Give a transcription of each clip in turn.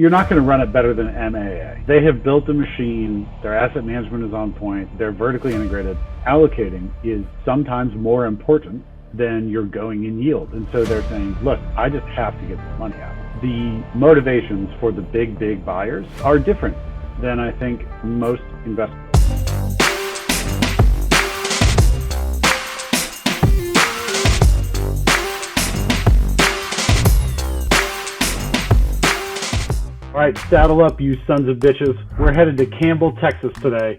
you're not going to run it better than MAA. They have built a machine. Their asset management is on point. They're vertically integrated. Allocating is sometimes more important than your going in yield. And so they're saying, look, I just have to get this money out. The motivations for the big buyers are different than I think most investors. All right, saddle up, you sons of bitches. We're headed to Campbell, Texas today,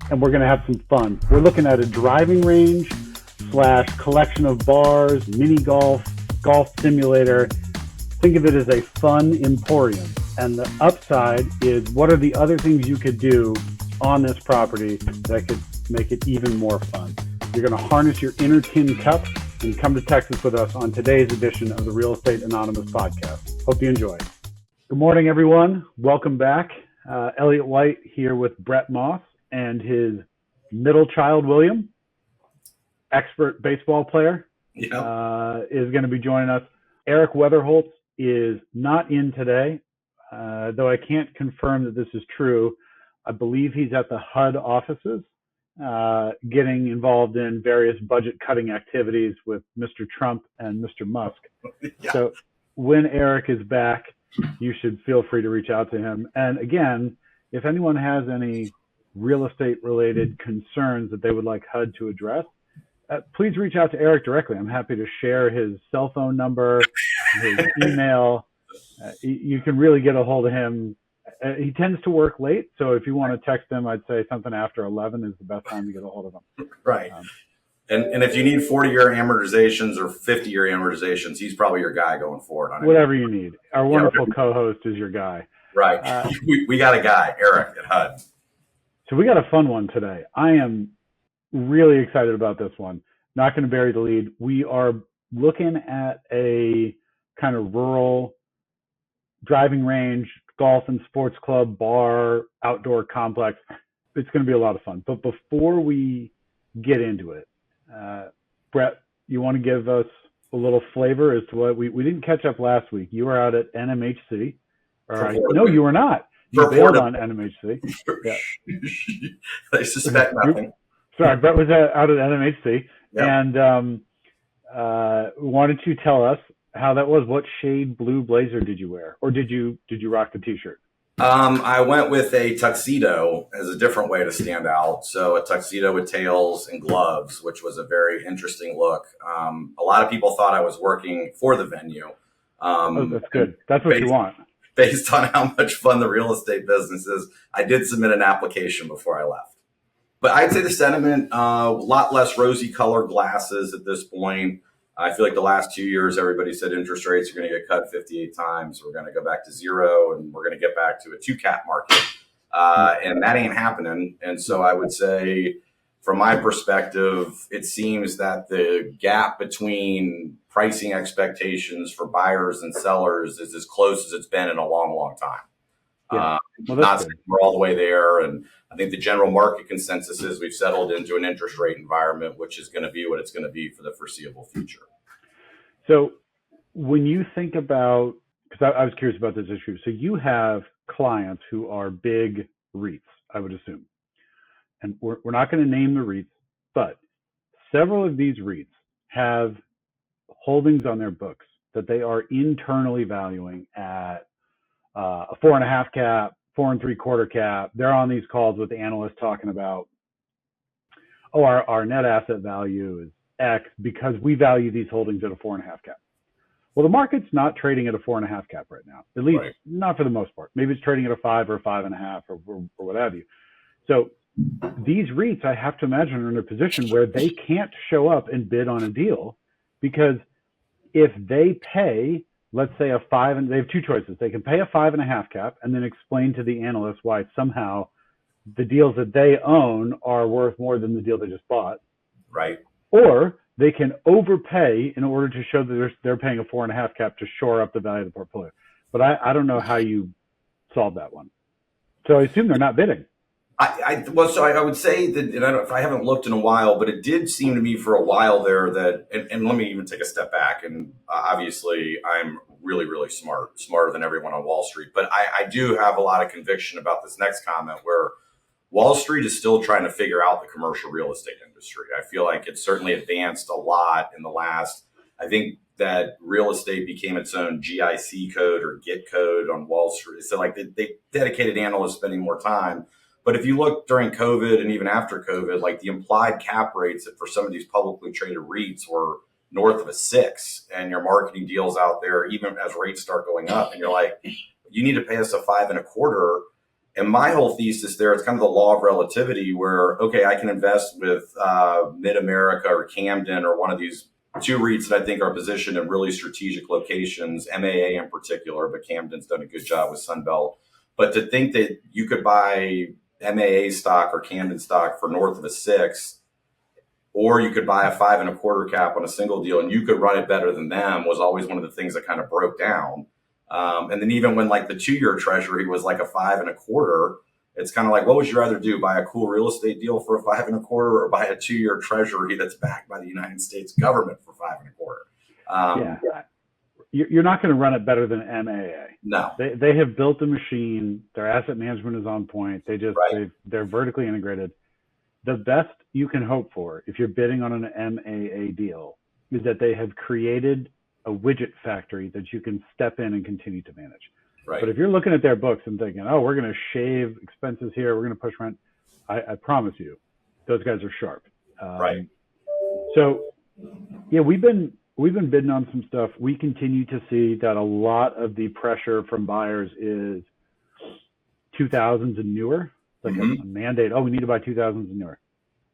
and we're going to have some fun. We're looking at a driving range / collection of bars, mini golf, golf simulator. Think of it as a fun emporium. And the upside is, what are the other things you could do on this property that could make it even more fun? You're going to harness your inner tin cup and come to Texas with us on today's edition of the Real Estate Anonymous podcast. Hope you enjoy. Good morning, everyone. Welcome back. Elliot White here with Brett Moss and his middle child, William, expert baseball player, is going to be joining us. Eric Weatherholtz is not in today, though I can't confirm that this is true. I believe he's at the HUD offices, getting involved in various budget-cutting activities with Mr. Trump and Mr. Musk. Yeah. So when Eric is back, you should feel free to reach out to him. And again, if anyone has any real estate related concerns that they would like HUD to address, please reach out to Eric directly. I'm happy to share his cell phone number, his email. You can really get a hold of him. He tends to work late, so if you want to text him, I'd say something after 11 is the best time to get a hold of him. Right. And if you need 40-year amortizations or 50-year amortizations, he's probably your guy going forward. Whatever you need. Our wonderful co-host is your guy. Right. We got a guy, Eric at HUD. So we got a fun one today. I am really excited about this one. Not going to bury the lead. We are looking at a kind of rural driving range, golf and sports club, bar, outdoor complex. It's going to be a lot of fun. But before we get into it, Brett, you want to give us a little flavor as to what we didn't catch up last week. You were out at NMHC. No, you were not. You bailed on NMHC. Yeah. I suspect nothing. Sorry, Brett was out at NMHC. Yep. And why don't you tell us how that was? What shade blue blazer did you wear? Or did you rock the t-shirt? I went with a tuxedo as a different way to stand out. So a tuxedo with tails and gloves, which was a very interesting look. A lot of people thought I was working for the venue. That's good. That's what you want. Based on how much fun the real estate business is, I did submit an application before I left. But I'd say the sentiment, a lot less rosy colored glasses at this point. I feel like the last 2 years, everybody said interest rates are going to get cut 58 times. We're going to go back to zero, and we're going to get back to a two-cap market. And that ain't happening. And so I would say, from my perspective, it seems that the gap between pricing expectations for buyers and sellers is as close as it's been in a long time. Yeah. Not saying we're all the way there. And I think the general market consensus is we've settled into an interest rate environment, which is going to be what it's going to be for the foreseeable future. So when you think about, because I was curious about this issue, so you have clients who are big REITs, I would assume. And we're not going to name the REITs, but several of these REITs have holdings on their books that they are internally valuing at a 4.5 cap, 4 3/4 cap. They're on these calls with the analysts talking about, our net asset value is X because we value these holdings at a 4.5 cap. Well, the market's not trading at a 4.5 cap right now, at least not for the most part. Maybe it's trading at a 5 or 5.5 or what have you. So these REITs, I have to imagine, are in a position where they can't show up and bid on a deal because if they pay, let's say and they have two choices. They can pay a 5.5 cap and then explain to the analysts why somehow the deals that they own are worth more than the deal they just bought. Right. Or they can overpay in order to show that they're paying a 4.5 cap to shore up the value of the portfolio. But I don't know how you solve that one. So I assume they're not bidding. I would say that, and I haven't looked in a while, but it did seem to me for a while there that, and let me even take a step back. And obviously I'm really, really smarter than everyone on Wall Street. But I do have a lot of conviction about this next comment where Wall Street is still trying to figure out the commercial real estate industry. I feel like it's certainly advanced a lot in the last, I think that real estate became its own GIC code or GIT code on Wall Street. So like they dedicated analysts spending more time. But if you look during COVID and even after COVID, like the implied cap rates for some of these publicly traded REITs were north of a 6, and your marketing deals out there, even as rates start going up, and you're like, you need to pay us a 5.25. And my whole thesis there, it's kind of the law of relativity where, okay, I can invest with Mid-America or Camden or one of these 2 REITs that I think are positioned in really strategic locations, MAA in particular, but Camden's done a good job with Sunbelt. But to think that you could buy MAA stock or Camden stock for north of a 6, or you could buy a 5.25 cap on a single deal and you could run it better than them was always one of the things that kind of broke down. And then even when like the 2-year treasury was like a 5.25, it's kind of like, what would you rather do? Buy a cool real estate deal for a 5.25 or buy a 2-year treasury that's backed by the United States government for 5.25? You're not going to run it better than MAA. No, they have built a machine. Their asset management is on point. They're vertically integrated. The best you can hope for if you're bidding on an MAA deal is that they have created a widget factory that you can step in and continue to manage. Right. But if you're looking at their books and thinking, oh, we're going to shave expenses here, we're going to push rent, I promise you, those guys are sharp. Right. So, yeah, we've been bidding on some stuff. We continue to see that a lot of the pressure from buyers is 2000s and newer, like a mandate. Oh, we need to buy 2000s and newer.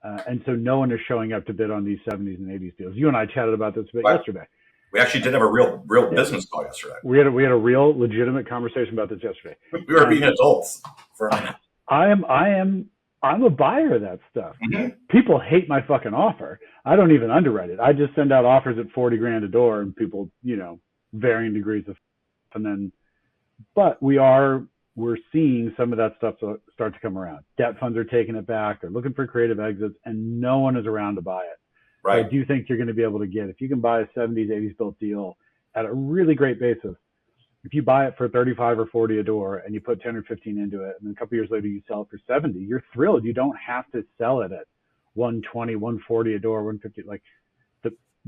And so no one is showing up to bid on these 70s and 80s deals. You and I chatted about this a bit yesterday. We actually did have a real business call yesterday. We had a real legitimate conversation about this yesterday. We were being adults for a minute. I'm a buyer of that stuff. Mm-hmm. People hate my fucking offer. I don't even underwrite it. I just send out offers at $40,000 a door, and people, varying degrees of, and then, but we're seeing some of that stuff start to come around. Debt funds are taking it back. They're looking for creative exits, and no one is around to buy it. Right. So I do think you're going to be able to get, if you can buy a 70s, 80s built deal at a really great basis, if you buy it for 35 or 40 a door and you put 10 or 15 into it, and then a couple years later you sell it for 70, you're thrilled. You don't have to sell it at 120, 140 a door, 150. Like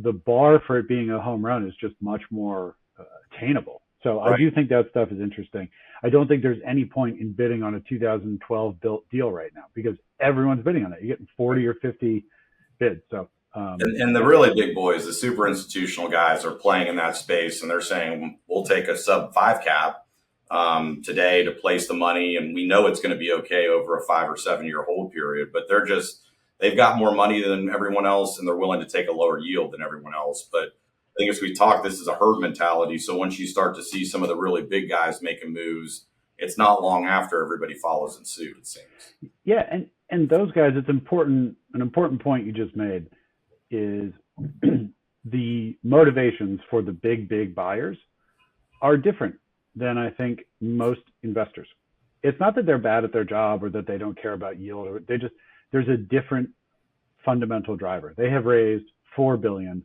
the bar for it being a home run is just much more attainable. So right. I do think that stuff is interesting. I don't think there's any point in bidding on a 2012 built deal right now because everyone's bidding on it. You're getting 40 or 50 bids. So. And the really big boys, the super institutional guys are playing in that space, and they're saying, we'll take a sub 5 cap today to place the money. And we know it's going to be okay over a 5 or 7 year hold period, but they've got more money than everyone else, and they're willing to take a lower yield than everyone else. But I think as we talk, this is a herd mentality. So once you start to see some of the really big guys making moves, it's not long after everybody follows in suit, it seems. Yeah. And those guys, an important point you just made is the motivations for the big buyers are different than I think most investors. It's not that they're bad at their job or that they don't care about yield, or there's a different fundamental driver. They have raised $4 billion.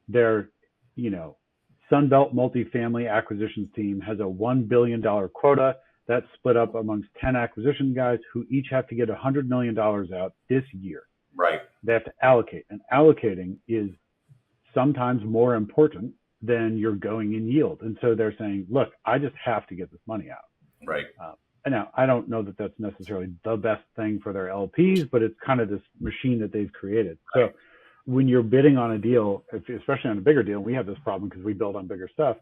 Their, Sunbelt multifamily acquisitions team has a $1 billion quota that's split up amongst 10 acquisition guys who each have to get $100 million out this year. Right. They have to allocate, and allocating is sometimes more important than your going in yield. And so they're saying, look, I just have to get this money out. Right. And now I don't know that that's necessarily the best thing for their LPs, but it's kind of this machine that they've created. Right. So when you're bidding on a deal, especially on a bigger deal, we have this problem because we bid on bigger stuff,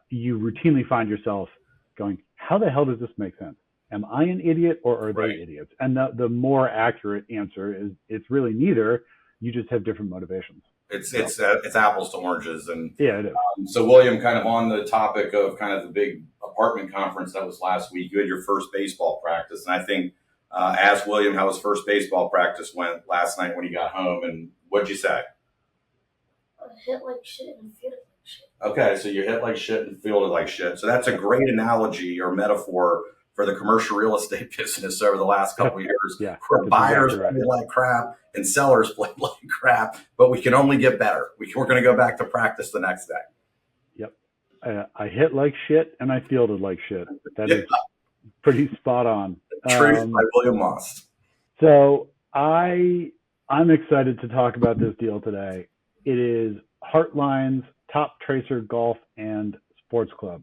you routinely find yourself going, how the hell does this make sense? Am I an idiot or are they idiots? And the more accurate answer is it's really neither. You just have different motivations. It's apples to oranges. And yeah, it is. So William, kind of on the topic of kind of the big apartment conference that was last week, you had your first baseball practice. And I think asked William how his first baseball practice went last night when he got home. And what'd you say? I hit like shit and feel like shit. Okay, so you hit like shit and feel like shit. So that's a great analogy or metaphor for the commercial real estate business over the last couple of years, where buyers play like crap and sellers play like crap, but we can only get better. We're going to go back to practice the next day. I hit like shit and I fielded like shit. That is pretty spot on. Truth by William Moss. So I'm excited to talk about this deal today. It is Heartline's Top Tracer Golf and Sports Club.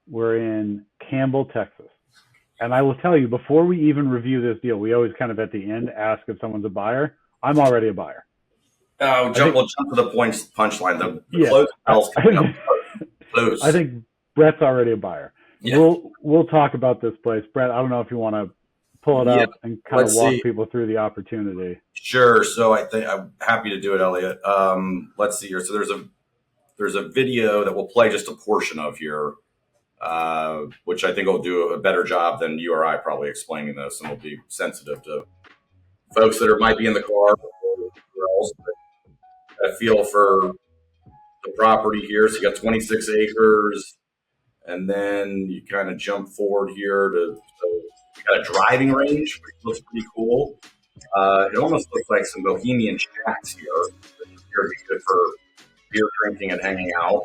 We're in Campbell, Texas. And I will tell you, before we even review this deal, we always kind of at the end ask if someone's a buyer. I'm already a buyer. Oh, we'll jump to the punchline. The close bells coming up close. I think Brett's already a buyer. Yeah. We'll talk about this place. Brett, I don't know if you want to pull it up and kind of walk people through the opportunity. Sure. So I think I'm happy to do it, Elliot. Let's see here. So there's a video that we'll play just a portion of here, which I think will do a better job than you or I probably explaining this, and will be sensitive to folks that might be in the car or else. A feel for the property here. So you got 26 acres, and then you kind of jump forward here to you got a driving range, which looks pretty cool. It almost looks like some bohemian shacks here. Which appear to be good for beer drinking and hanging out.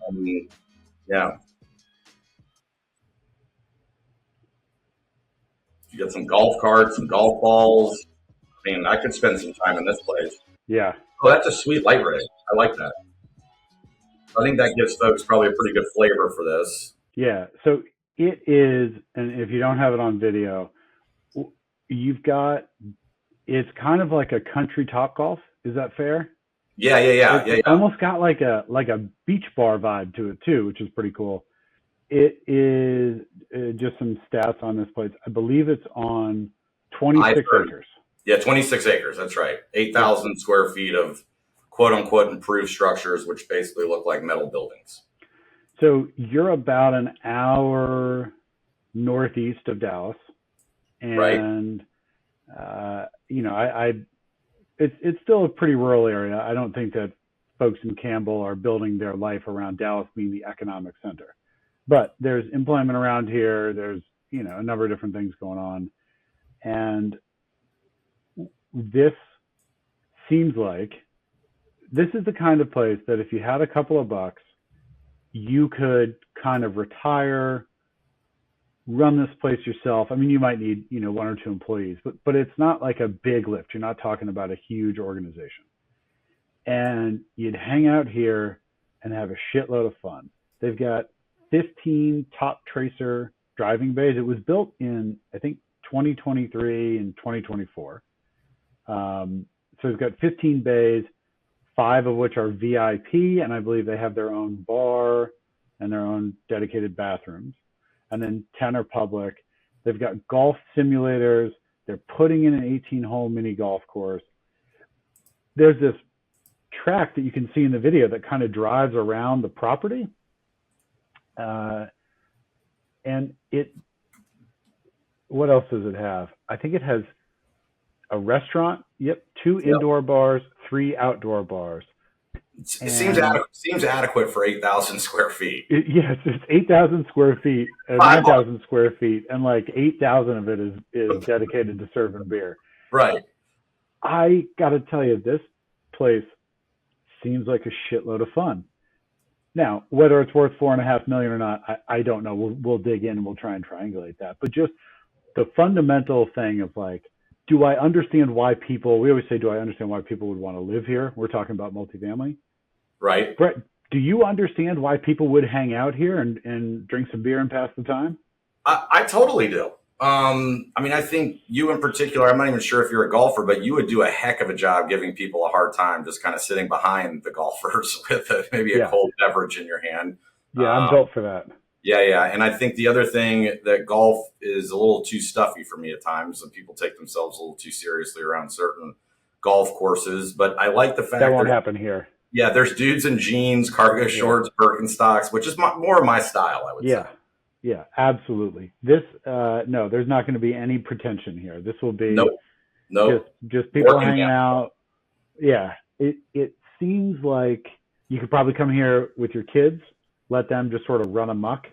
I mean, yeah. You got some golf carts, some golf balls. I mean, I could spend some time in this place. Yeah. Oh, that's a sweet light rig. I like that. I think that gives folks probably a pretty good flavor for this. Yeah. So it is, and if you don't have it on video, it's kind of like a country Topgolf. Is that fair? Yeah. It's almost got like a beach bar vibe to it too, which is pretty cool. It is just some stats on this place. I believe it's on 26 acres. Yeah, 26 acres. That's right. 8,000 square feet of quote unquote improved structures, which basically look like metal buildings. So you're about an hour northeast of Dallas, and it's still a pretty rural area. I don't think that folks in Campbell are building their life around Dallas being the economic center, but there's employment around here. There's a number of different things going on, and this seems like this is the kind of place that if you had a couple of bucks, you could kind of retire, run this place yourself. I mean, you might need, one or two employees, but it's not like a big lift. You're not talking about a huge organization. And you'd hang out here and have a shitload of fun. They've got 15 Top Tracer driving bays. It was built in, I think, 2023 and 2024. So we've got 15 bays, 5 of which are VIP, and I believe they have their own bar and their own dedicated bathrooms. And then 10 are public. They've got golf simulators. They're putting in an 18-hole mini golf course. There's this track that you can see in the video that kind of drives around the property. And what else does it have? I think it has a restaurant. Yep. 2 indoor bars, 3 outdoor bars. It seems adequate for 8,000 square feet. Yes, it's 8,000 square feet, 9,000 square feet, and like 8,000 of it is dedicated to serving beer. Right. I got to tell you, this place seems like a shitload of fun. Now, whether it's worth $4.5 million or not, I don't know. We'll dig in and we'll try and triangulate that. But just the fundamental thing of like, do I understand why we always say, do I understand why people would want to live here? We're talking about multifamily. Right. Brett, do you understand why people would hang out here and drink some beer and pass the time? I totally do. I mean, I think you in particular, I'm not even sure if you're a golfer, but you would do a heck of a job giving people a hard time just kind of sitting behind the golfers with maybe a cold beverage in your hand. Yeah, I'm built for that. Yeah. And I think the other thing that golf is a little too stuffy for me at times, and people take themselves a little too seriously around certain golf courses. But I like the fact that won't happen here. Yeah, there's dudes in jeans, cargo shorts, Birkenstocks, which is more of my style, I would say. Yeah, absolutely. This, no, there's not going to be any pretension here. This will be just people hanging out. Yeah, it seems like you could probably come here with your kids, let them just sort of run amok.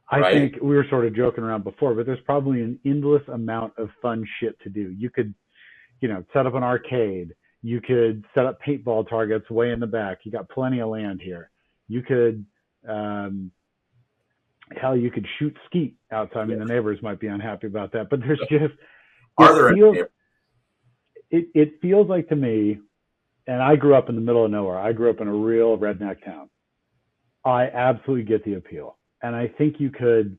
I think we were sort of joking around before, but there's probably an endless amount of fun shit to do. You could, set up an arcade. You could set up paintball targets way in the back. You got plenty of land here. You could Hell, you could shoot skeet outside. I mean, the neighbors might be unhappy about that, but there's just Are there any? it feels like to me, and I grew up in the middle of nowhere. I grew up in a real redneck town. I absolutely get the appeal, and I think you could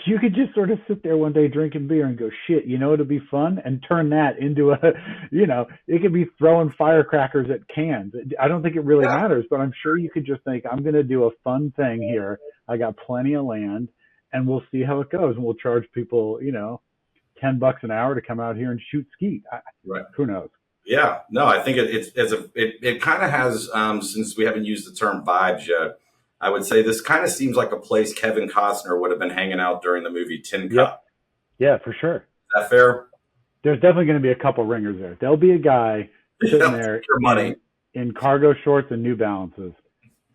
just sort of sit there one day drinking beer and go, shit, it'd be fun, and turn that into it could be throwing firecrackers at cans. I don't think it really matters, but I'm sure you could just think, I'm going to do a fun thing here. I got plenty of land, and we'll see how it goes, and we'll charge people, $10 an hour to come out here and shoot skeet. Right. Who knows? Yeah, no, I think it kind of has, since we haven't used the term vibes yet, I would say this kind of seems like a place Kevin Costner would have been hanging out during the movie Tin Cup. Yeah, for sure. Is that fair? There's definitely going to be a couple ringers there. There'll be a guy sitting there in cargo shorts and New Balances,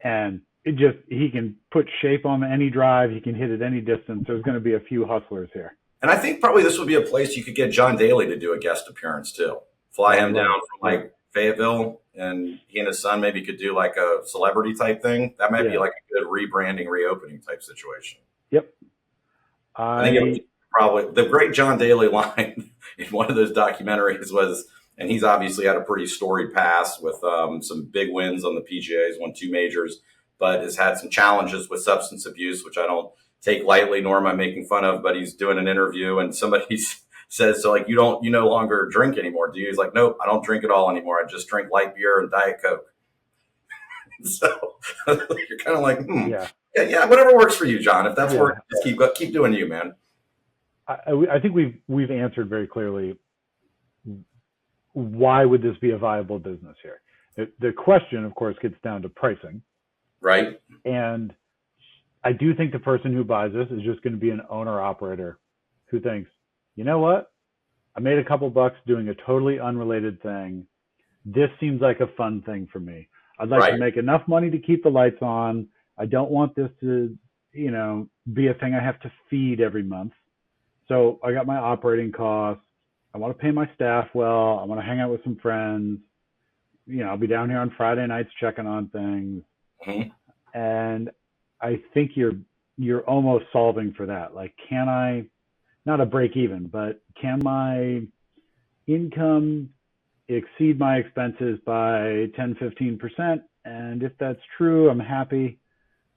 and he can put shape on any drive. He can hit at any distance. There's going to be a few hustlers here. And I think probably this would be a place you could get John Daly to do a guest appearance too. Fly him down from Fayetteville, and he and his son maybe could do like a celebrity type thing. That might be like a good rebranding, reopening type situation. Yep. I think it was probably the great John Daly line in one of those documentaries was, and he's obviously had a pretty storied past with some big wins on the PGA. He's won 2 majors, but has had some challenges with substance abuse, which I don't take lightly, nor am I making fun of, but he's doing an interview and somebody says, so like, you no longer drink anymore, do you? He's like, nope, I don't drink at all anymore. I just drink light beer and Diet Coke. So you're kind of like, yeah, whatever works for you, John. If that's working, just keep doing you, man. I think we've answered very clearly, why would this be a viable business here? The question, of course, gets down to pricing. Right. And I do think the person who buys this is just going to be an owner-operator who thinks, you know what? I made a couple bucks doing a totally unrelated thing. This seems like a fun thing for me. I'd like to make enough money to keep the lights on. I don't want this to, be a thing I have to feed every month. So I got my operating costs. I want to pay my staff well. I want to hang out with some friends. I'll be down here on Friday nights checking on things. Mm-hmm. And I think you're almost solving for that. Like, can I, not a break even, but can my income exceed my expenses by 10, 15%? And if that's true, I'm happy.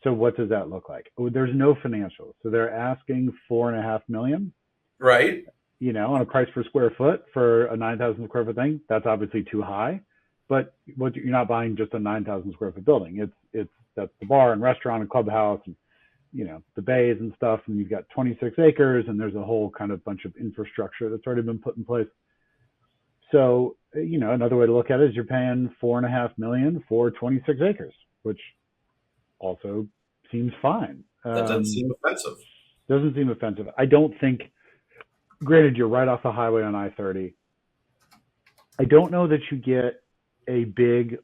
So what does that look like? There's no financials. So they're asking $4.5 million. Right. On a price per square foot for a 9,000 square foot thing. That's obviously too high, but you're not buying just a 9,000 square foot building. That's the bar and restaurant and clubhouse and, the bays and stuff. And you've got 26 acres and there's a whole kind of bunch of infrastructure that's already been put in place. So, another way to look at it is you're paying $4.5 million for 26 acres, which also seems fine. That doesn't seem offensive. Doesn't seem offensive. I don't think, granted, you're right off the highway on I-30. I don't know that you get a big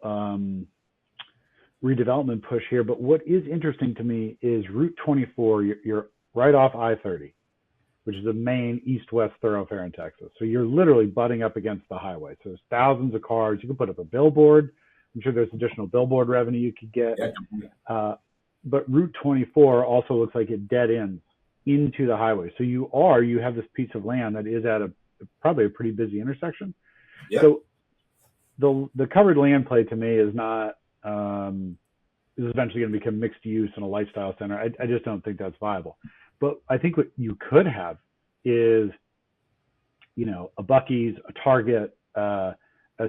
redevelopment push here, but what is interesting to me is Route 24, you're right off I-30, which is the main east-west thoroughfare in Texas. So you're literally butting up against the highway. So there's thousands of cars. You can put up a billboard. I'm sure there's additional billboard revenue you could get. But Route 24 also looks like it dead ends into the highway. So you have this piece of land that is at probably a pretty busy intersection. Yeah. So the covered land play to me is not, is eventually going to become mixed use and a lifestyle center. I just don't think that's viable. But I think what you could have is, a Buc-ee's, a Target, a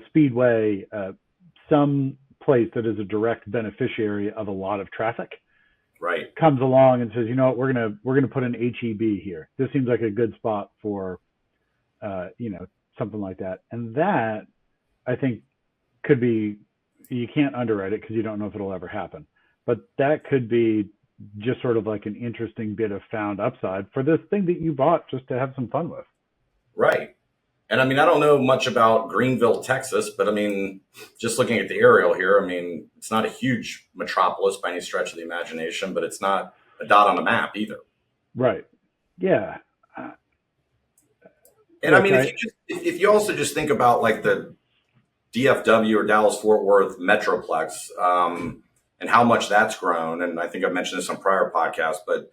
Speedway, some place that is a direct beneficiary of a lot of traffic. Right. Comes along and says, we're gonna put an HEB here. This seems like a good spot for, something like that. And that, I think, could be, you can't underwrite it because you don't know if it'll ever happen. But that could be just sort of like an interesting bit of found upside for this thing that you bought just to have some fun with. Right. And I don't know much about Greenville, Texas, but just looking at the aerial here, it's not a huge metropolis by any stretch of the imagination, but it's not a dot on the map either. Right. Yeah. And if you also just think about like the DFW or Dallas Fort Worth Metroplex, and how much that's grown. And I think I've mentioned this on prior podcasts, but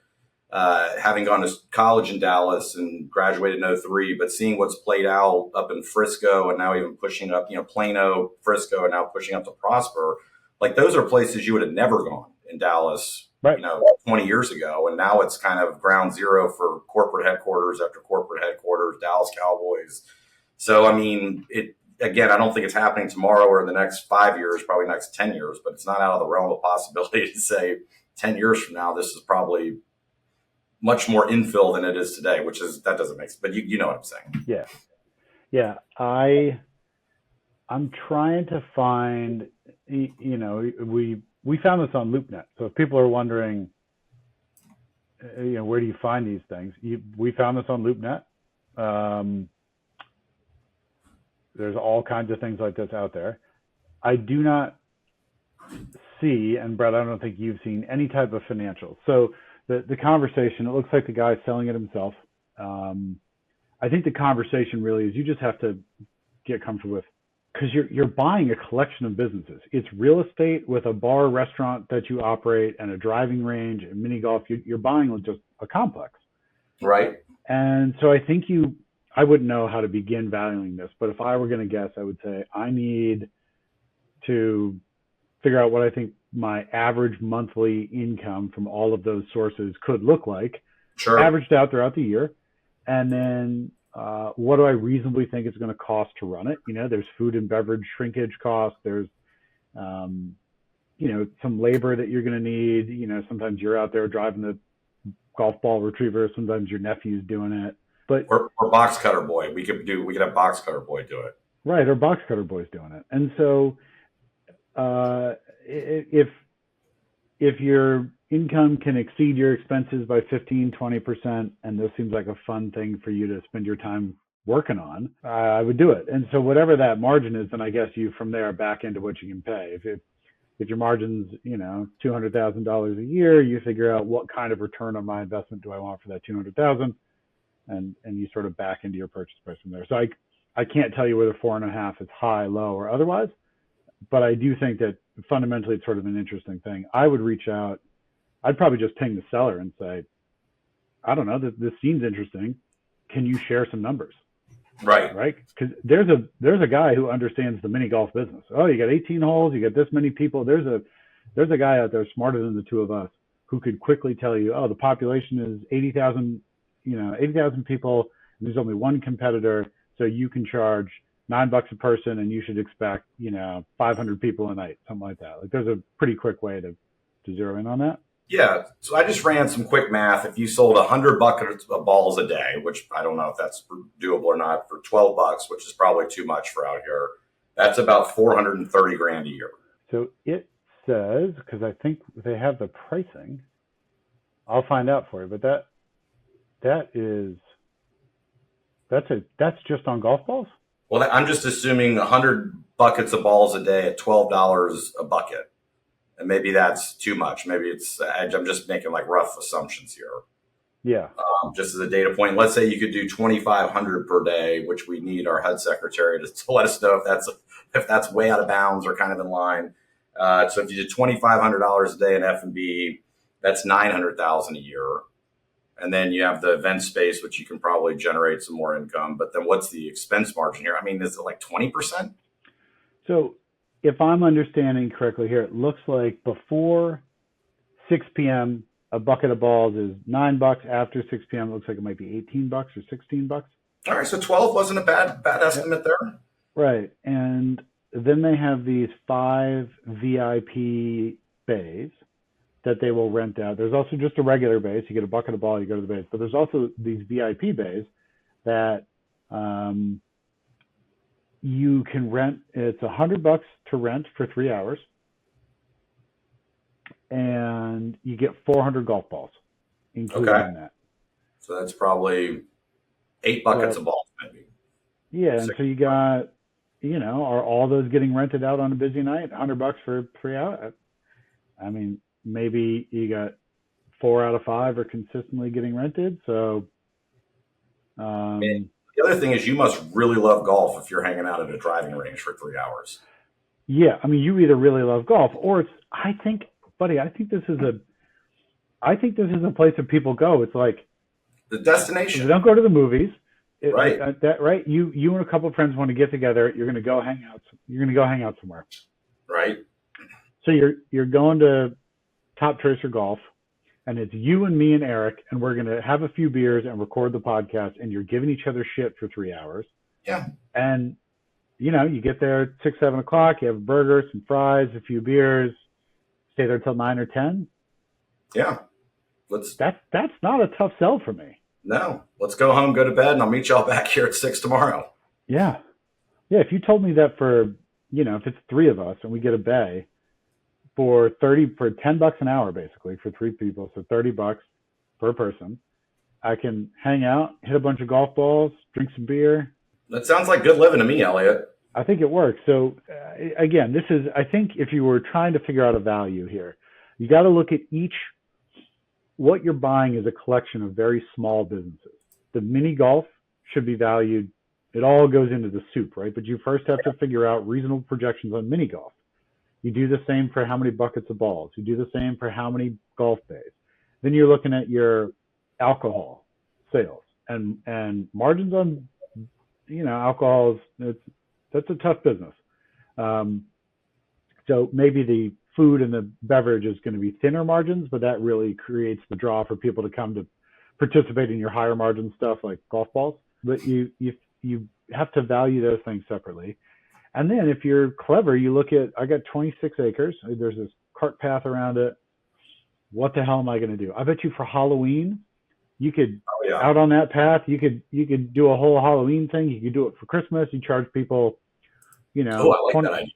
having gone to college in Dallas and graduated in '03, but seeing what's played out up in Frisco and now even pushing up, Plano, Frisco, and now pushing up to Prosper, like those are places you would have never gone in Dallas, Right. 20 years ago. And now it's kind of ground zero for corporate headquarters after corporate headquarters, Dallas Cowboys. So, I mean, again, I don't think it's happening tomorrow or in the next 5 years, probably next 10 years, but it's not out of the realm of possibility to say 10 years from now, this is probably much more infill than it is today, that doesn't make sense, but you know what I'm saying. Yeah. Yeah. I'm trying to find, we found this on LoopNet. So if people are wondering, where do you find these things? We found this on LoopNet. There's all kinds of things like this out there. I do not see, and Brett, I don't think you've seen any type of financials. So the conversation, it looks like the guy's selling it himself. I think the conversation really is you just have to get comfortable with, because you're buying a collection of businesses. It's real estate with a bar, restaurant that you operate, and a driving range and mini golf. You're buying just a complex. Right. And so I think I wouldn't know how to begin valuing this, but if I were going to guess, I would say I need to figure out what I think my average monthly income from all of those sources could look like, Sure. averaged out throughout the year. And then what do I reasonably think it's going to cost to run it? There's food and beverage shrinkage costs. There's, some labor that you're going to need. Sometimes you're out there driving the golf ball retriever. Sometimes your nephew's doing it. But or box cutter boy. We could have box cutter boy do it. Right. Or box cutter boy's doing it. And so if your income can exceed your expenses by 15-20%, and this seems like a fun thing for you to spend your time working on, I would do it. And so whatever that margin is, then I guess you from there back into what you can pay. If your margin's $200,000 a year, you figure out what kind of return on my investment do I want for that $200,000, and you sort of back into your purchase price from there. So I can't tell you whether 4.5 is high, low, or otherwise, but I do think that fundamentally it's sort of an interesting thing. I would reach out. I'd probably just ping the seller and say, I don't know, this seems interesting. Can you share some numbers? Right. Right. Because there's a guy who understands the mini golf business. Oh, you got 18 holes. You got this many people. There's a guy out there smarter than the two of us who could quickly tell you, oh, the population is 80,000, 80,000 people. And there's only one competitor. So you can charge $9 a person and you should expect, 500 people a night, something like that. Like there's a pretty quick way to zero in on that. Yeah. So I just ran some quick math. If you sold 100 buckets of balls a day, which I don't know if that's doable or not, for $12, which is probably too much for out here, that's about 430 grand a year. So it says, because I think they have the pricing, I'll find out for you, but that's just on golf balls? Well, I'm just assuming 100 buckets of balls a day at $12 a bucket. And maybe that's too much. Maybe I'm just making like rough assumptions here. Yeah. Just as a data point, let's say you could do 2,500 per day, which we need our HUD secretary to let us know if that's way out of bounds or kind of in line. So if you did $2,500 a day in F&B, that's $900,000 a year. And then you have the event space, which you can probably generate some more income. But then what's the expense margin here? I mean, is it like 20%? So if I'm understanding correctly here, it looks like before 6 p.m., a bucket of balls is $9. After 6 p.m., it looks like it might be $18 or $16. All right, so 12 wasn't a bad estimate there. Right, and then they have these 5 VIP bays that they will rent out. There's also just a regular base. You get a bucket of ball, you go to the base. But there's also these VIP bays that you can rent. It's $100 to rent for 3 hours, and you get 400 golf balls included in that. So that's probably 8 buckets of balls, maybe. Yeah, and so you got, are all those getting rented out on a busy night? $100 for 3 hours? I mean, maybe you got 4 out of 5 are consistently getting rented. So, the other thing is you must really love golf if you're hanging out at a driving range for 3 hours. Yeah. I mean, you either really love golf or I think buddy, I think this is a place that people go. It's like The they destination, don't go to the movies. right? Right? You and a couple of friends want to get together. You're going to go hang out. You're going to go hang out somewhere. Right. So you're going to Top Tracer Golf, and it's you and me and Eric, and we're going to have a few beers and record the podcast, and you're giving each other shit for 3 hours. Yeah. And you get there at 6, 7 o'clock. You have a burger, some fries, a few beers. Stay there till 9 or 10. Yeah. That's not a tough sell for me. No, let's go home, go to bed, and I'll meet y'all back here at 6 tomorrow. Yeah. Yeah. If you told me that for, if it's 3 of us and we get a bay for $10 an hour, basically for 3 people. So $30 per person. I can hang out, hit a bunch of golf balls, drink some beer. That sounds like good living to me, Elliot. I think it works. So again, I think if you were trying to figure out a value here, you got to look at what you're buying is a collection of very small businesses. The mini golf should be valued. It all goes into the soup, right? But you first have to figure out reasonable projections on mini golf. You do the same for how many buckets of balls. You do the same for how many golf bays. Then you're looking at your alcohol sales and margins on, alcohol that's a tough business. So maybe the food and the beverage is going to be thinner margins, but that really creates the draw for people to come to participate in your higher margin stuff like golf balls. But you have to value those things separately. And then if you're clever, you look at, I got 26 acres. There's this cart path around it. What the hell am I going to do? I bet you for Halloween, you could out on that path, you could do a whole Halloween thing. You could do it for Christmas. You charge people, I like that idea.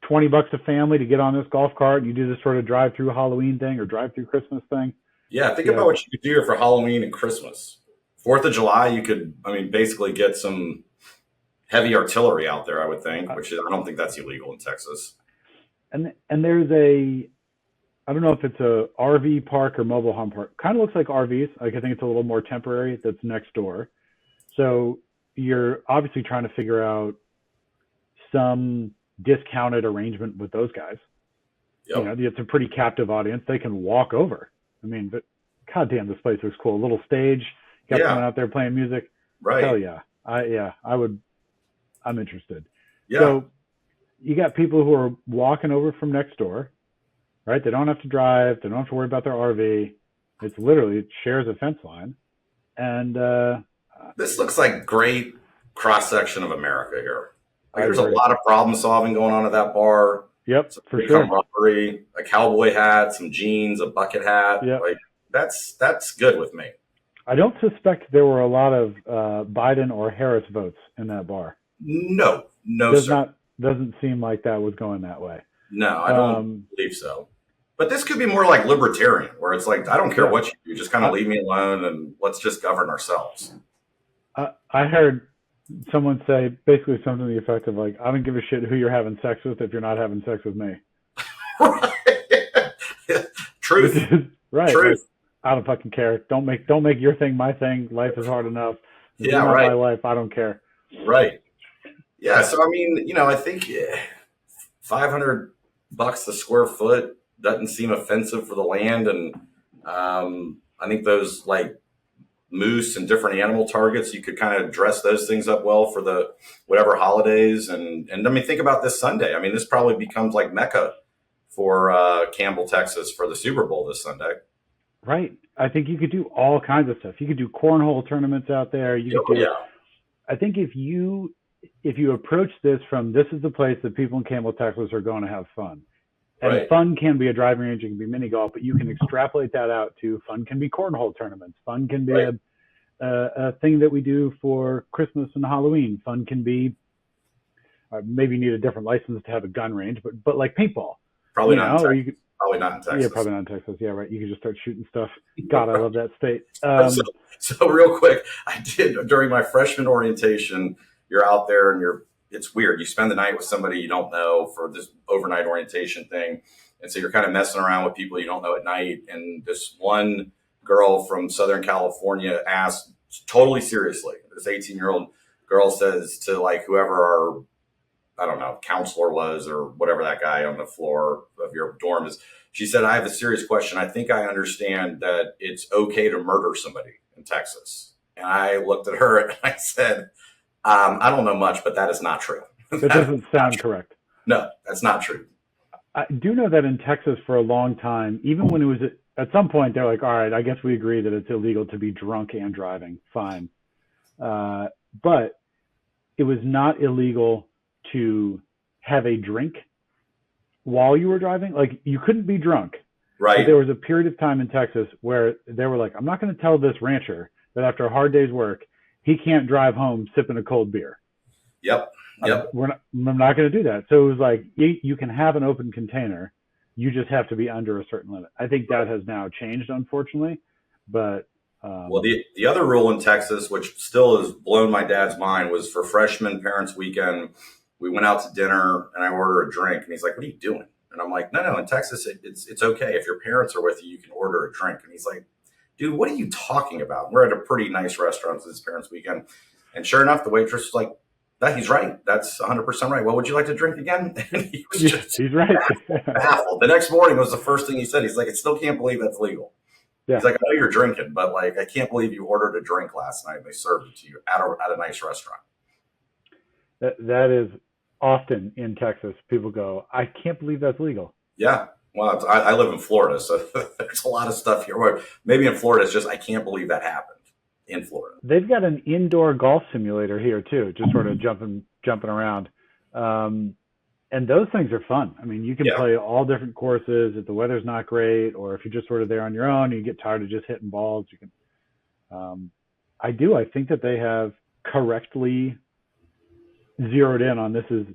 $20 a family to get on this golf cart. You do this sort of drive-through Halloween thing or drive-through Christmas thing. Yeah, think about what you could do for Halloween and Christmas. 4th of July, you could, basically get some heavy artillery out there, I would think, I don't think that's illegal in Texas. And there's I don't know if it's a RV park or mobile home park. Kind of looks like RVs. I think it's a little more temporary. That's next door. So you're obviously trying to figure out some discounted arrangement with those guys. Yep. It's a pretty captive audience. They can walk over. But goddamn, this place looks cool. A little stage. Got someone out there playing music. Right. Hell yeah. I'm interested. Yeah. So you got people who are walking over from next door, right? They don't have to drive. They don't have to worry about their RV. It's literally, it shares a fence line. And this looks like great cross-section of America here. There's a lot of problem solving going on at that bar. Yep, some for sure. Camaraderie, a cowboy hat, some jeans, a bucket hat. Yep. That's good with me. I don't suspect there were a lot of Biden or Harris votes in that bar. No, doesn't seem like that was going that way. No, I don't believe so. But this could be more like libertarian, where it's like, I don't care what you do, just kind of leave me alone and let's just govern ourselves. I heard someone say basically something to the effect of like, I don't give a shit who you're having sex with if you're not having sex with me. Truth. Right. Truth. Like, I don't fucking care. Don't make your thing my thing. Life is hard enough. If yeah, you're not right. my life, I don't care. Right. Yeah. So I think $500 a square foot doesn't seem offensive for the land, and I think those like moose and different animal targets, you could kind of dress those things up well for the whatever holidays. And think about this Sunday. This probably becomes like Mecca for Campbell, Texas for the Super Bowl this Sunday. Right. I think you could do all kinds of stuff. You could do cornhole tournaments out there. I think if you approach this from, this is the place that people in Campbell, Texas are going to have fun. And right. Fun can be a driving range, it can be mini golf, but you can extrapolate that out to fun can be cornhole tournaments. Fun can be a thing that we do for Christmas and Halloween. Fun can be, maybe you need a different license to have a gun range, but like paintball. Probably not in Texas. Probably not in Texas. Yeah, probably not in Texas. Yeah, right. You can just start shooting stuff. God, I love that state. So real quick, I did during my freshman orientation, you're out there and it's weird. You spend the night with somebody you don't know for this overnight orientation thing. And so you're kind of messing around with people you don't know at night. And this one girl from Southern California asked totally seriously, this 18-year-old girl says to like whoever our, I don't know, counselor was or whatever that guy on the floor of your dorm is, She said, I have a serious question. I think I understand that it's okay to murder somebody in Texas. And I looked at her and I said, I don't know much, but that is not true. That doesn't sound correct. No, that's not true. I do know that in Texas for a long time, even when it was at some point, they're like, all right, I guess we agree that it's illegal to be drunk and driving. Fine. But it was not illegal to have a drink while you were driving. Like, you couldn't be drunk. Right. But there was a period of time in Texas where they were like, I'm not going to tell this rancher that after a hard day's work, he can't drive home sipping a cold beer. Yep. I'm not going to do that. So it was like, you can have an open container. You just have to be under a certain limit. I think that has now changed, unfortunately. But well, the other rule in Texas, which still has blown my dad's mind, was for freshman parents weekend. We went out to dinner and I ordered a drink and he's like, what are you doing? And I'm like, no, in Texas, it's okay. If your parents are with you, you can order a drink. And he's like, dude, what are you talking about? We're at a pretty nice restaurant this parents weekend. And sure enough, the waitress was like, he's right. That's 100% right. What would you like to drink again? And he was just he's right. baffled. The next morning was the first thing he said. He's like, I still can't believe that's legal. Yeah. He's like, I know you're drinking, but like, I can't believe you ordered a drink last night and they served it to you at a nice restaurant. That is often in Texas. People go, I can't believe that's legal. Yeah. Well, I live in Florida, so there's a lot of stuff here. Where maybe in Florida, it's just, I can't believe that happened in Florida. They've got an indoor golf simulator here too, just sort of jumping around. And those things are fun. I mean, you can play all different courses if the weather's not great, or if you're just sort of there on your own, you get tired of just hitting balls. You can. I think that they have correctly zeroed in on this is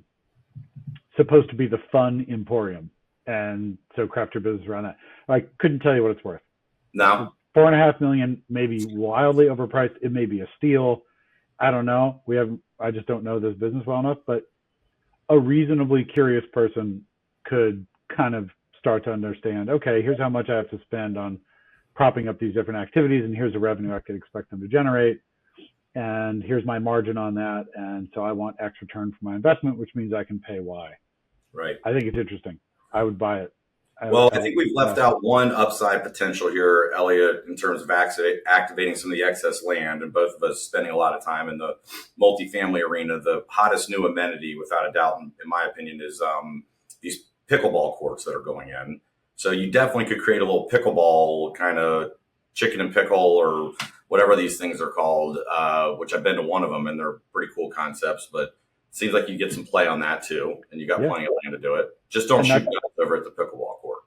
supposed to be the fun emporium, and so craft your business around that. I couldn't tell you what it's worth. No. $4.5 million, maybe wildly overpriced. It may be a steal. I don't know. I just don't know this business well enough, but a reasonably curious person could kind of start to understand, okay, here's how much I have to spend on propping up these different activities, and here's the revenue I could expect them to generate, and here's my margin on that, and so I want X return for my investment, which means I can pay Y. Right. I think it's interesting. I would buy it. I think we've left out one upside potential here, Elliot, in terms of activating some of the excess land, and both of us spending a lot of time in the multifamily arena. The hottest new amenity, without a doubt, in my opinion, is these pickleball courts that are going in. So you definitely could create a little pickleball kind of chicken and pickle or whatever these things are called, which I've been to one of them, and they're pretty cool concepts, but it seems like you get some play on that too, and you got plenty of land to do it. Just don't shoot guys over at the pickleball court.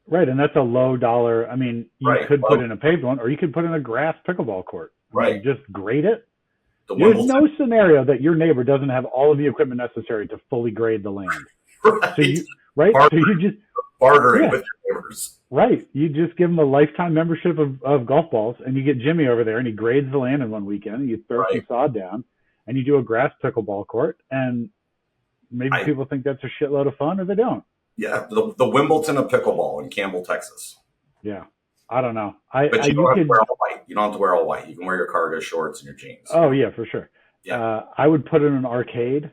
Right, and that's a low dollar. I mean, you could put in a paved one, or you could put in a grass pickleball court. I mean, just grade it. There's no scenario that your neighbor doesn't have all of the equipment necessary to fully grade the land. Right. So you just bartering with your neighbors. Right. You just give them a lifetime membership of golf balls, and you get Jimmy over there, and he grades the land in one weekend, and you throw some sod down, and you do a grass pickleball court, and maybe people think that's a shitload of fun, or they don't. Yeah, the Wimbledon of pickleball in Campbell, Texas. Yeah, I don't know. But you don't have to wear all white. You don't have to wear all white. You can wear your cargo shorts and your jeans. Oh yeah, for sure. Yeah, I would put in an arcade.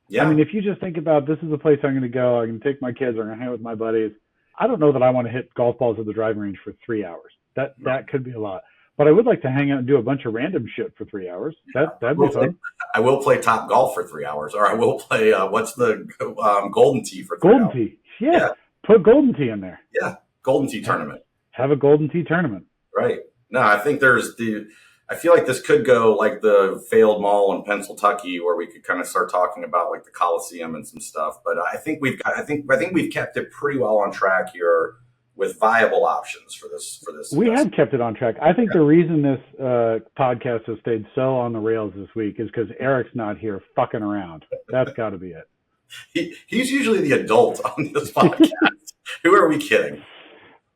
Yeah. I mean, if you just think about this is the place I'm going to go. I'm going to take my kids. I'm going to hang out with my buddies. I don't know that I want to hit golf balls at the driving range for 3 hours. That could be a lot. But I would like to hang out and do a bunch of random shit for 3 hours. That'd be fun. I will play Top Golf for 3 hours, or I will play what's the Golden Tee for 3 hours. Golden Tee. Yeah. Put Golden Tee in there. Yeah. Golden Tee tournament. Have a Golden Tee tournament. Right. No, I think I feel like this could go like the failed mall in Pennsylvania, where we could kind of start talking about like the Coliseum and some stuff. But I think we've kept it pretty well on track here with viable options for this. We have kept it on track. I think the reason this podcast has stayed so on the rails this week is because Eric's not here fucking around. That's got to be it. He's usually the adult on this podcast. Who are we kidding?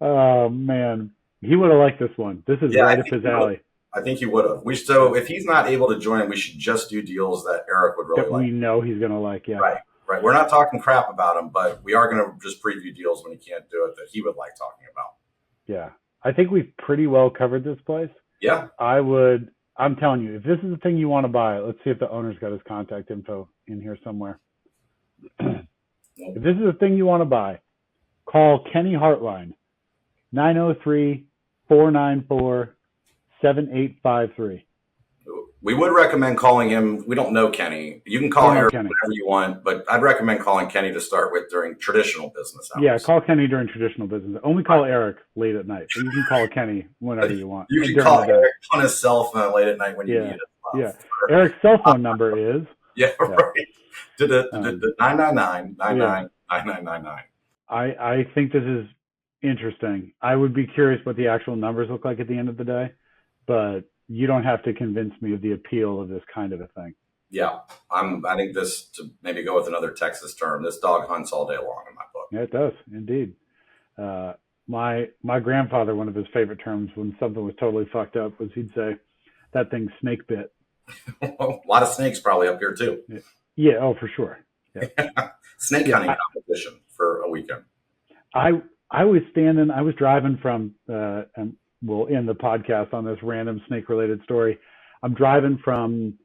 Oh man, he would have liked this one. This is right up his alley. I think he would have. So if he's not able to join, we should just do deals that Eric would really like. We know he's going to like. Yeah. Right. We're not talking crap about him, but we are going to just preview deals when he can't do it that he would like talking about. Yeah. I think we've pretty well covered this place. Yeah. I'm telling you, if this is the thing you want to buy, let's see if the owner's got his contact info in here somewhere. If this is the thing you want to buy, call Kenny Hartline 903-494-7853. We would recommend calling him. We don't know Kenny. You can call Eric Kenny whenever you want, but I'd recommend calling Kenny to start with during traditional business hours. Yeah, call Kenny during traditional business. Only call Eric late at night. But you can call Kenny whenever you want. You can call Eric on his cell phone late at night when you need it. Yeah. Eric's cell phone number is? Right. 999-999999. I think this is interesting. I would be curious what the actual numbers look like at the end of the day, but you don't have to convince me of the appeal of this kind of a thing. Yeah, I think this, to maybe go with another Texas term, this dog hunts all day long in my book. Yeah, it does indeed. My grandfather, one of his favorite terms when something was totally fucked up was he'd say, "That thing's snake bit." A lot of snakes probably up here too. Yeah, oh for sure. Yeah. Snake hunting competition for a weekend. I was driving from, and we'll end the podcast on this random snake related story. I'm driving from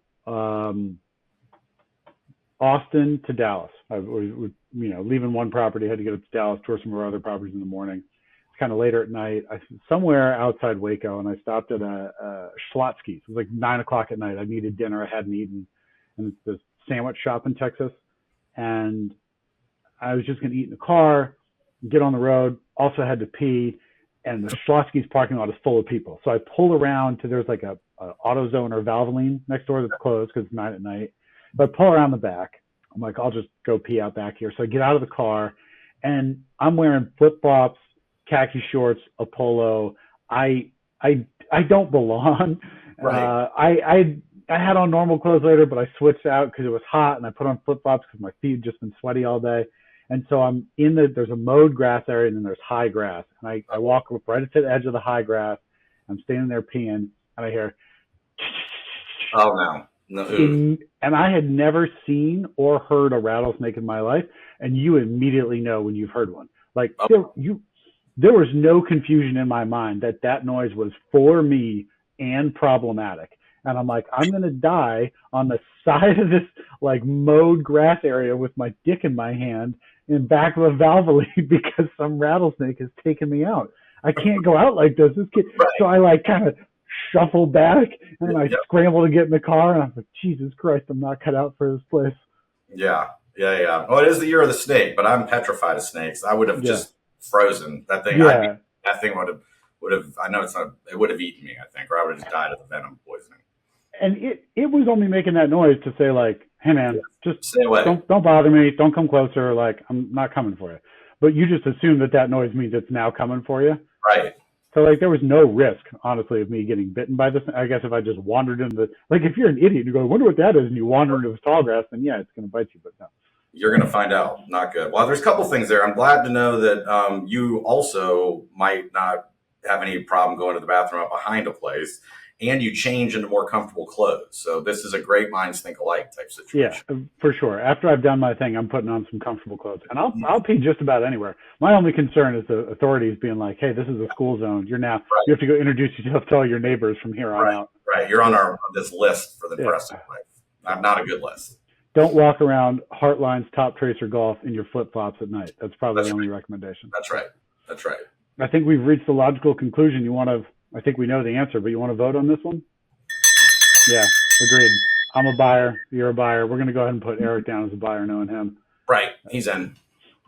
Austin to Dallas. I was, leaving one property, had to get up to Dallas, tour some of our other properties in the morning. It's kind of later at night. Somewhere outside Waco, and I stopped at a Schlotzsky's. It was like 9:00 at night. I needed dinner. I hadn't eaten, and it's this sandwich shop in Texas. And I was just going to eat in the car, get on the road. Also had to pee, and the Schlotzsky's parking lot is full of people. So I pull around to, there's like a AutoZone or Valvoline next door that's closed because it's 9 at night. But I pull around the back. I'm like, I'll just go pee out back here. So I get out of the car, and I'm wearing flip-flops, khaki shorts, a polo. I don't belong. Right. I had on normal clothes later, but I switched out because it was hot, and I put on flip-flops because my feet had just been sweaty all day. And so I'm there's a mowed grass area, and then there's high grass. And I walk up right to the edge of the high grass. I'm standing there peeing, and I hear, oh no. And I had never seen or heard a rattlesnake in my life. And you immediately know when you've heard one. Like there was no confusion in my mind that noise was for me and problematic. And I'm like, I'm going to die on the side of this like mowed grass area with my dick in my hand in back of a Valvoline because some rattlesnake has taken me out. I can't go out like this. Right. So I like kind of shuffle back and I scramble to get in the car, and I'm like, Jesus Christ, I'm not cut out for this place. Yeah. Well, it is the year of the snake, but I'm petrified of snakes. I would have just frozen that thing. Yeah. That thing would have. I know it's not. It would have eaten me, I think, or I would have just died of the venom poisoning. And it was only making that noise to say like, hey man, just stay away. Don't bother me. Don't come closer. Like, I'm not coming for you. But you just assume that noise means it's now coming for you. Right. So like there was no risk, honestly, of me getting bitten by this. I guess if I just wandered into like if you're an idiot, you go, I wonder what that is, and you wander into the tall grass, then yeah, it's going to bite you. But no. You're going to find out. Not good. Well, there's a couple things there. I'm glad to know that you also might not have any problem going to the bathroom up behind a place, and you change into more comfortable clothes. So this is a great minds think alike type situation. Yeah, for sure. After I've done my thing, I'm putting on some comfortable clothes, and I'll pee just about anywhere. My only concern is the authorities being like, hey, this is a school zone. You have to go introduce yourself to all your neighbors from here on out. Right. You're on this list for the rest of life. Not a good list. Don't walk around Heartline's Top Tracer Golf in your flip-flops at night. That's probably the only recommendation. That's right. I think we've reached the logical conclusion. I think we know the answer, but you want to vote on this one? Yeah, agreed. I'm a buyer. You're a buyer. We're going to go ahead and put Eric down as a buyer, knowing him. Right. He's in.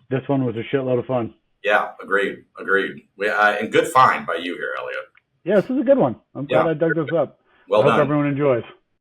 This one was a shitload of fun. Yeah, agreed. And good find by you here, Elliot. Yeah, this is a good one. I'm glad I dug this up. Well done. I hope everyone enjoys.